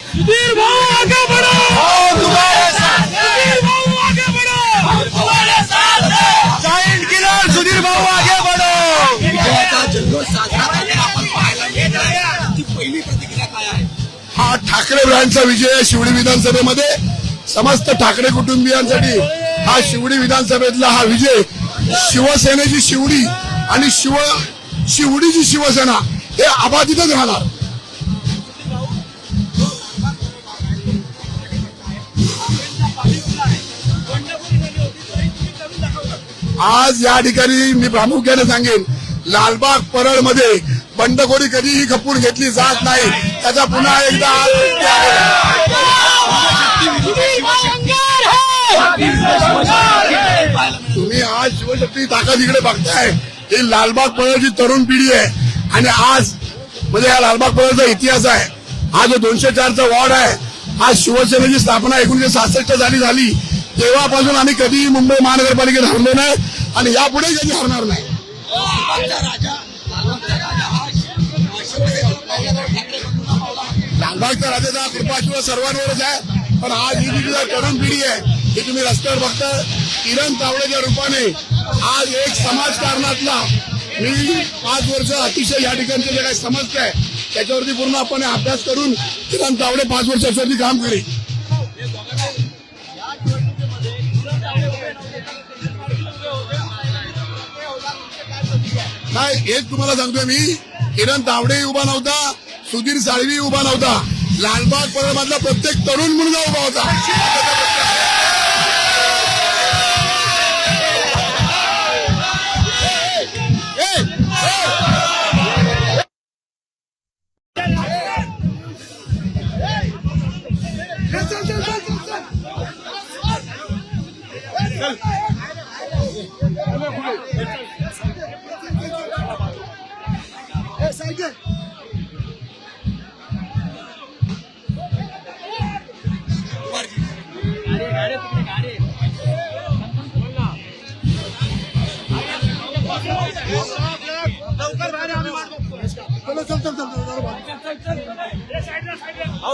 सुधीर भाऊ आगे बढ़ो, तुम्हारे साथ सुधीर भाऊ आगे बढ़ो, तुम्हारे साथ जायंट किलर सुधीर भाऊ आगे बढ़ो. विजयाचा जल्लोष साजरा करताना आपण पाहायला मिळत ती पहिली प्रतिक्रिया काय आहे? हा ठाकरे ब्रँडचा विजय आहे शिवडी विधानसभेमध्ये. समस्त ठाकरे कुटुंबियांसाठी हा शिवडी विधानसभेतला हा विजय, शिवसेनेची शिवडी आणि शिवडीची शिवसेना हे अबाधितच राहणार. आज या ठिकाणी मी प्रामुख्याने सांगेन, लालबाग परळ मध्ये बंडखोरी कधीही खपून घेतली जात नाही. त्याचा पुन्हा एकदा तुम्ही आज शिवशक्ती ताकद इकडे बघताय. ही लालबाग परळची तरुण पिढी आहे आणि आज म्हणजे या लालबाग परळचा इतिहास आहे. हा जो 204चा वॉर्ड आहे, आज शिवसेनेची स्थापना 1966 झाली. तेव्हापासून आम्ही कधीही मुंबई महानगरपालिकेत हरलो नाही आणि यापुढे कधी हरणार नाही. लालबागचा राजाचा कृपाशिव सर्वांवरच आहे. पण आज ही जी तरुण पिढी आहे ही तुम्ही रस्त्यावर बघता, किरण तावडेच्या रूपाने आज एक समाजकारणातला मी 5 वर्ष अतिशय या ठिकाणचे जे काही समजतं आहे त्याच्यावरती पूर्ण आपण अभ्यास करून किरण तावडे 5 वर्षासाठी काम करेल. नाही, हेच तुम्हाला सांगतोय मी. किरण तावडे उभा नव्हता, सुधीर साळवी उभा नव्हता, लालबाग परळ मधला प्रत्येक तरुण मुलगा उभा होता.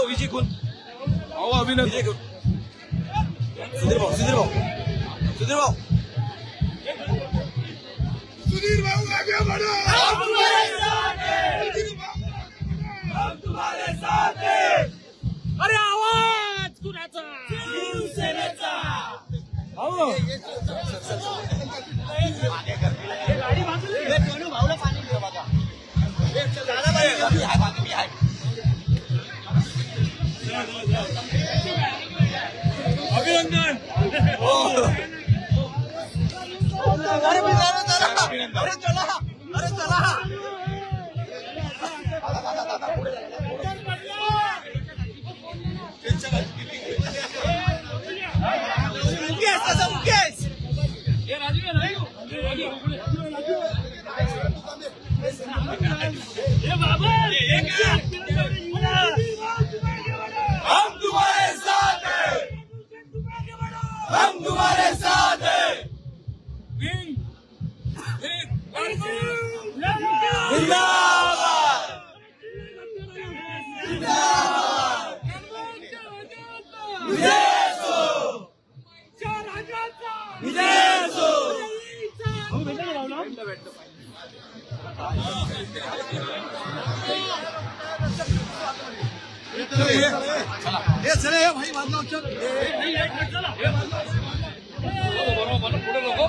विजय खून अभिनंदन. सुधीर भाऊ सुधीर भाऊ आगे बढ़ो, हम तुम्हारे साथ हैं, हम तुम्हारे साथ हैं. अरे आवाज कुणाचा? शिवसेनेचा. हो गाडी बाजूला भाऊला पाणी दे बघा. अभिनंदन. अरे चला, अरे चला. हम तुम्हारे साथ हैं, हम तुम्हारे साथ हैं. जिंदाबाद, विजय असो, विजय असो. चले भाई बांधो चल. बरोबर पुढे नको,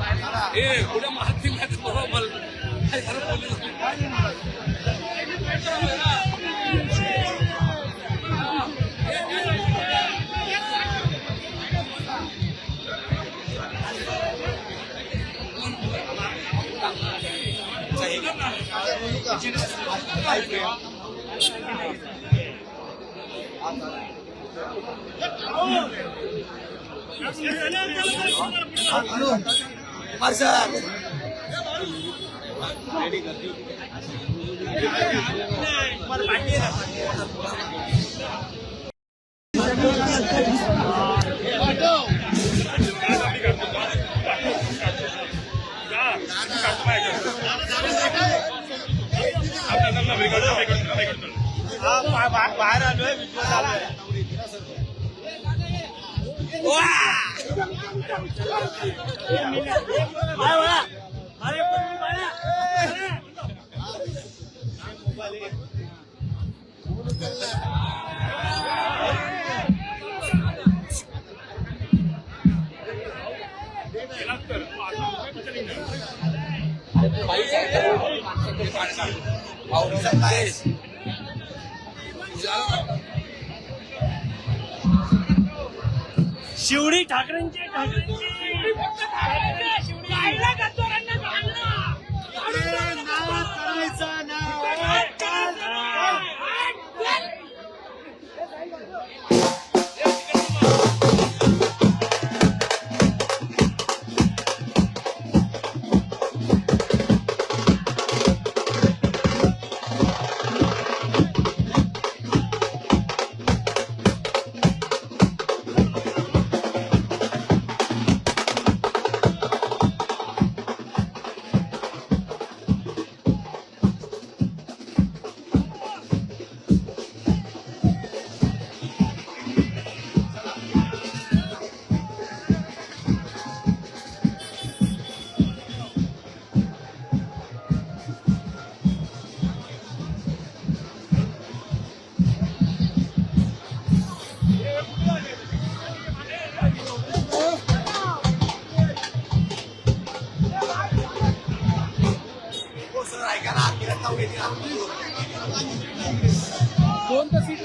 हे पुढे महात्मा बरोबर. बाहेर आलोय. शिवडी ठाकरेंची गायला गद्दारांना घालणं. करायचं ना. हो सर ऐका ना किरण तावडे दोन तर सीट